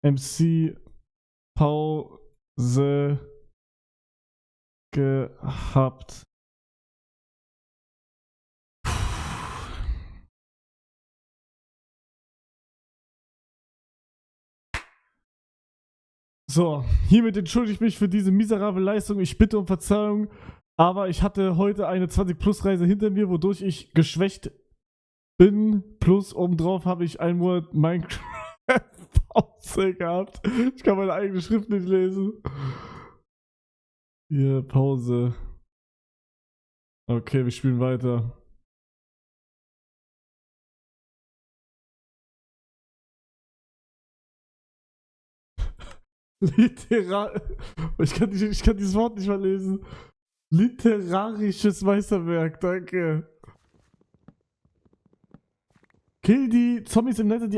MC Pause gehabt. So, hiermit entschuldige ich mich für diese miserable Leistung. Ich bitte um Verzeihung, aber ich hatte heute eine 20-Plus-Reise hinter mir, wodurch ich geschwächt bin. Plus obendrauf habe ich einen Monat Minecraft-Pause gehabt. Ich kann meine eigene Schrift nicht lesen. Hier, Pause. Okay, wir spielen weiter. Ich kann dieses Wort nicht mal lesen. Literarisches Meisterwerk, danke. Kill die Zombies im Nether, die